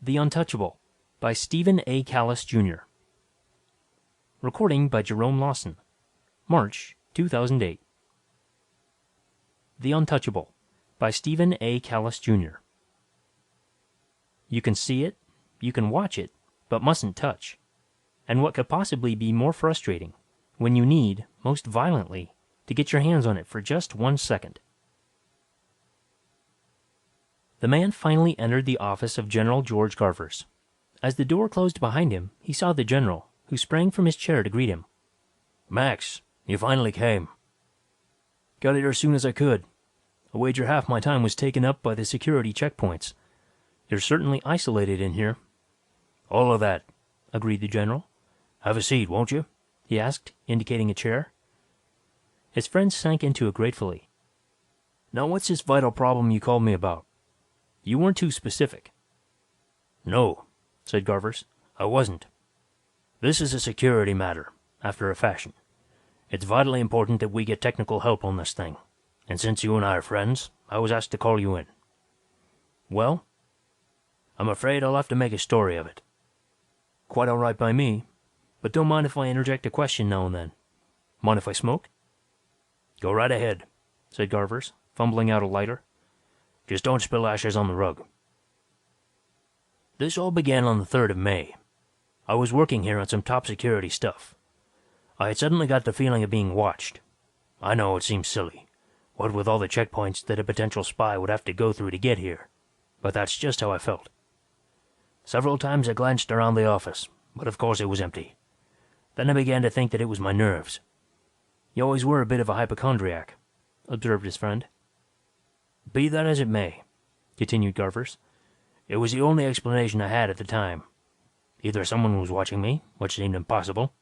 The Untouchable by Stephen A. Kallis, Jr. Recording by Jerome Lawson. March 2008. The Untouchable by Stephen A. Kallis, Jr. You can see it, you can watch it, but mustn't touch. And what could possibly be more frustrating when you need, most violently, to get your hands on it for just 1 second. The man finally entered the office of General George Garvers. As the door closed behind him, he saw the general, who sprang from his chair to greet him. "Max, you finally came." "Got here as soon as I could. I wager half my time was taken up by the security checkpoints. You're certainly isolated in here." "All of that," agreed the general. "Have a seat, won't you?" he asked, indicating a chair. His friend sank into it gratefully. "Now what's this vital problem you called me about? You weren't too specific." "No," said Garvers. "I wasn't. This is a security matter, after a fashion. It's vitally important that we get technical help on this thing, and since you and I are friends, I was asked to call you in." "Well?" "I'm afraid I'll have to make a story of it." "Quite all right by me, but don't mind if I interject a question now and then. Mind if I smoke?" "Go right ahead," said Garvers, fumbling out a lighter. "Just don't spill ashes on the rug." "This all began on the 3rd of May. I was working here on some top security stuff. I had suddenly got the feeling of being watched. I know it seems silly, what with all the checkpoints that a potential spy would have to go through to get here, but that's just how I felt. Several times I glanced around the office, but of course it was empty. Then I began to think that it was my nerves." "You always were a bit of a hypochondriac," observed his friend. "Be that as it may," continued Garvers, "it was the only explanation I had at the time. Either someone was watching me, which seemed impossible,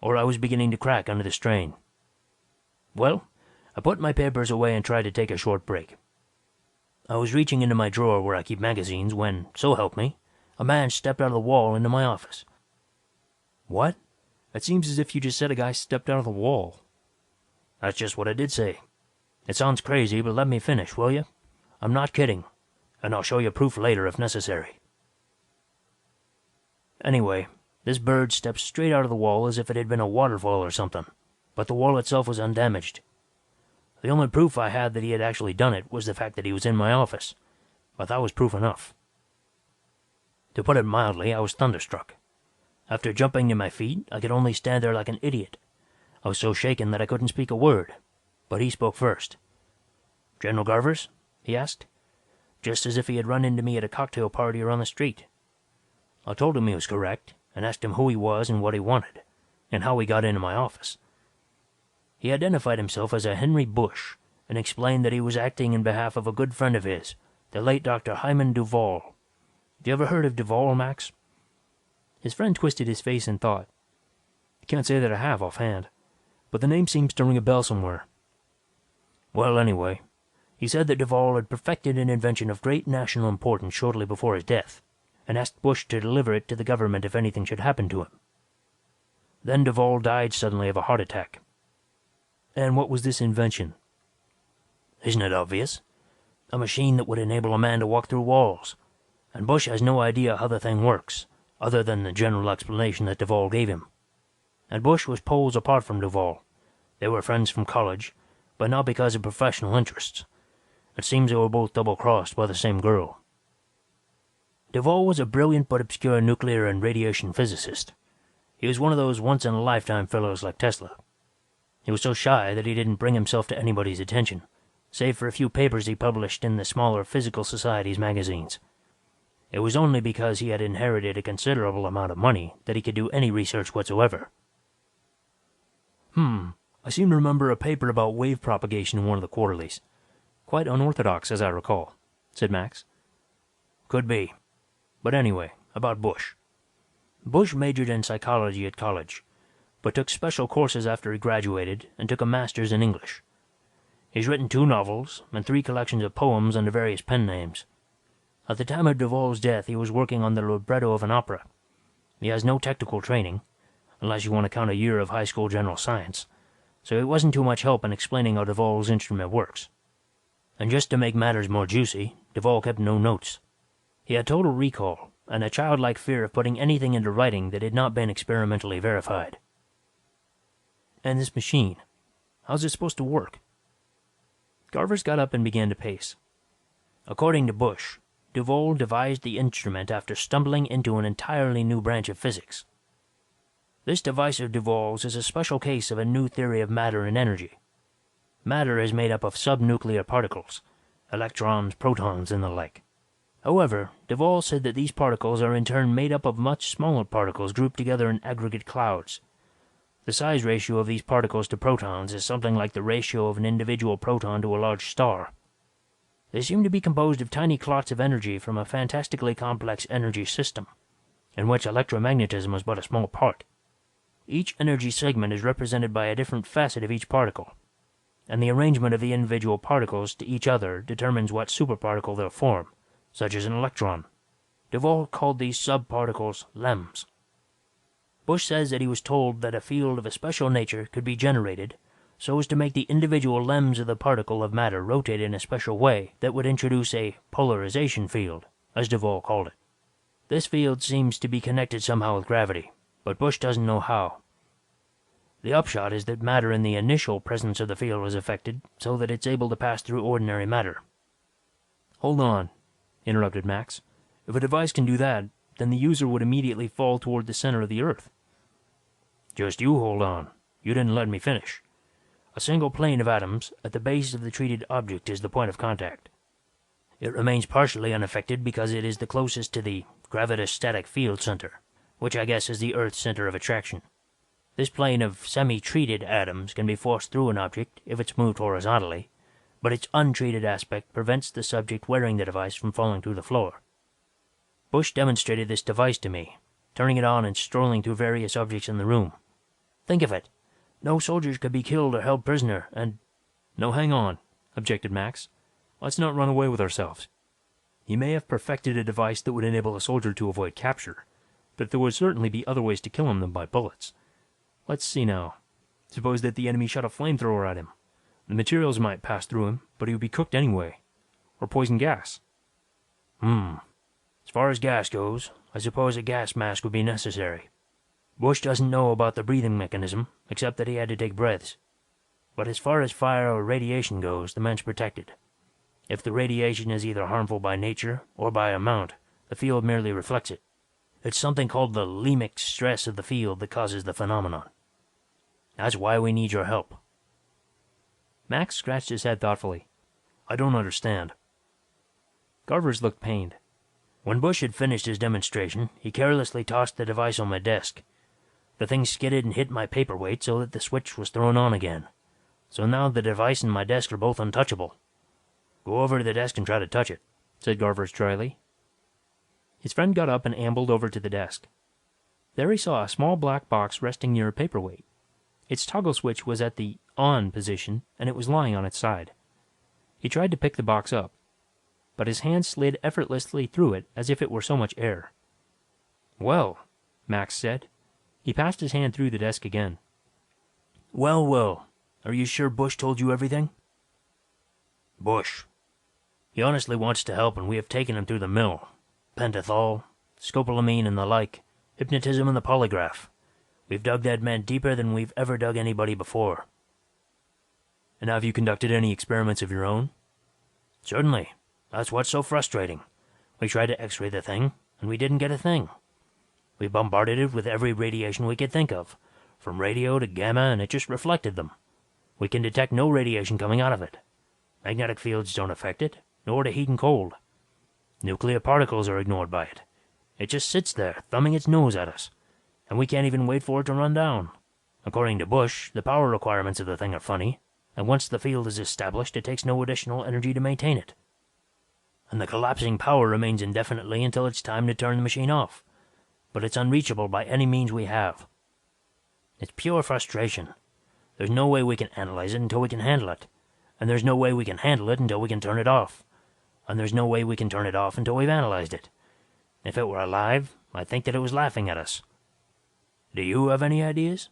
or I was beginning to crack under the strain. Well, I put my papers away and tried to take a short break. I was reaching into my drawer where I keep magazines when, so help me, a man stepped out of the wall into my office." "What? It seems as if you just said a guy stepped out of the wall." "That's just what I did say. It sounds crazy, but let me finish, will you? I'm not kidding, and I'll show you proof later if necessary. Anyway, this bird stepped straight out of the wall as if it had been a waterfall or something, but the wall itself was undamaged. The only proof I had that he had actually done it was the fact that he was in my office, but that was proof enough. To put it mildly, I was thunderstruck. After jumping to my feet, I could only stand there like an idiot. I was so shaken that I couldn't speak a word, but he spoke first. "General Garvers?" he asked, just as if he had run into me at a cocktail party or on the street. I told him he was correct, and asked him who he was and what he wanted, and how he got into my office. He identified himself as a Henry Bush, and explained that he was acting in behalf of a good friend of his, the late Dr. Hyman Duvall. You ever heard of Duvall, Max? His friend twisted his face in thought. "Can't say that I have offhand, but the name seems to ring a bell somewhere." "Well, anyway, he said that Duvall had perfected an invention of great national importance shortly before his death, and asked Bush to deliver it to the government if anything should happen to him. Then Duvall died suddenly of a heart attack." "And what was this invention?" "Isn't it obvious? A machine that would enable a man to walk through walls, and Bush has no idea how the thing works, other than the general explanation that Duvall gave him. And Bush was poles apart from Duvall. They were friends from college, but not because of professional interests. It seems they were both double-crossed by the same girl. Duvall was a brilliant but obscure nuclear and radiation physicist. He was one of those once-in-a-lifetime fellows like Tesla. He was so shy that he didn't bring himself to anybody's attention, save for a few papers he published in the smaller physical societies magazines. It was only because he had inherited a considerable amount of money that he could do any research whatsoever." I seem to remember a paper about wave propagation in one of the quarterlies. Quite unorthodox, as I recall," said Max. "Could be. But anyway, about Bush. Bush majored in psychology at college, but took special courses after he graduated and took a master's in English. He's written 2 novels and 3 collections of poems under various pen names. At the time of Duvall's death, he was working on the libretto of an opera. He has no technical training, unless you want to count a year of high school general science, so it wasn't too much help in explaining how Duvall's instrument works. And just to make matters more juicy, Duvall kept no notes. He had total recall, and a childlike fear of putting anything into writing that had not been experimentally verified. And this machine, how's it supposed to work? Garvers got up and began to pace. According to Bush, Duvall devised the instrument after stumbling into an entirely new branch of physics. This device of Duvall's is a special case of a new theory of matter and energy. Matter is made up of subnuclear particles, electrons, protons, and the like. However, Duvall said that these particles are in turn made up of much smaller particles grouped together in aggregate clouds. The size ratio of these particles to protons is something like the ratio of an individual proton to a large star. They seem to be composed of tiny clots of energy from a fantastically complex energy system, in which electromagnetism is but a small part. Each energy segment is represented by a different facet of each particle, and the arrangement of the individual particles to each other determines what superparticle they'll form, such as an electron. Duvall called these subparticles LEMs. Bush says that he was told that a field of a special nature could be generated so as to make the individual LEMs of the particle of matter rotate in a special way that would introduce a polarization field, as Duvall called it. This field seems to be connected somehow with gravity, but Bush doesn't know how. The upshot is that matter in the initial presence of the field is affected so that it's able to pass through ordinary matter. Hold on, interrupted Max. If a device can do that, then the user would immediately fall toward the center of the Earth. Just you hold on. You didn't let me finish. A single plane of atoms at the base of the treated object is the point of contact. It remains partially unaffected because it is the closest to the gravitostatic field center, which I guess is the Earth's center of attraction. This plane of semi-treated atoms can be forced through an object if it's moved horizontally, but its untreated aspect prevents the subject wearing the device from falling through the floor. Bush demonstrated this device to me, turning it on and strolling through various objects in the room. Think of it. No soldiers could be killed or held prisoner, and... No, hang on, objected Max. Let's not run away with ourselves. He may have perfected a device that would enable a soldier to avoid capture, but there would certainly be other ways to kill him than by bullets. Let's see now. Suppose that the enemy shot a flamethrower at him. The materials might pass through him, but he would be cooked anyway. Or poison gas. As far as gas goes, I suppose a gas mask would be necessary. Bush doesn't know about the breathing mechanism, except that he had to take breaths. But as far as fire or radiation goes, the man's protected. If the radiation is either harmful by nature or by amount, the field merely reflects it. It's something called the lemic stress of the field that causes the phenomenon. That's why we need your help. Max scratched his head thoughtfully. I don't understand. Garvers looked pained. When Bush had finished his demonstration, he carelessly tossed the device on my desk. The thing skidded and hit my paperweight so that the switch was thrown on again. So now the device and my desk are both untouchable. Go over to the desk and try to touch it, said Garvers dryly. His friend got up and ambled over to the desk. There he saw a small black box resting near a paperweight. Its toggle switch was at the on position, and it was lying on its side. He tried to pick the box up, but his hand slid effortlessly through it as if it were so much air. Well, Max said. He passed his hand through the desk again. Well, are you sure Bush told you everything? Bush. He honestly wants to help, and we have taken him through the mill. Pentothal, scopolamine and the like, hypnotism and the polygraph. We've dug that man deeper than we've ever dug anybody before. And have you conducted any experiments of your own? Certainly. That's what's so frustrating. We tried to x-ray the thing, and we didn't get a thing. We bombarded it with every radiation we could think of, from radio to gamma, and it just reflected them. We can detect no radiation coming out of it. Magnetic fields don't affect it, nor the heat and cold. Nuclear particles are ignored by it. It just sits there, thumbing its nose at us, and we can't even wait for it to run down. According to Bush, the power requirements of the thing are funny, and once the field is established, it takes no additional energy to maintain it. And the collapsing power remains indefinitely until it's time to turn the machine off, but it's unreachable by any means we have. It's pure frustration. There's no way we can analyze it until we can handle it, and there's no way we can handle it until we can turn it off, and there's no way we can turn it off until we've analyzed it. If it were alive, I think that it was laughing at us. Do you have any ideas?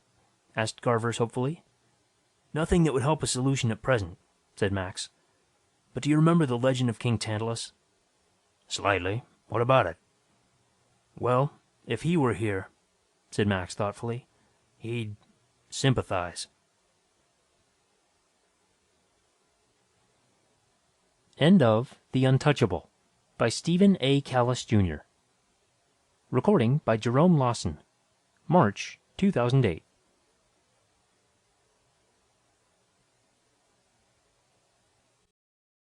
Asked Garvers hopefully. Nothing that would help a solution at present, said Max. But do you remember the legend of King Tantalus? Slightly. What about it? Well, if he were here, said Max thoughtfully, he'd sympathize. End of The Untouchable by Stephen A. Kallis, Jr. Recording by Jerome Lawson. March 2008.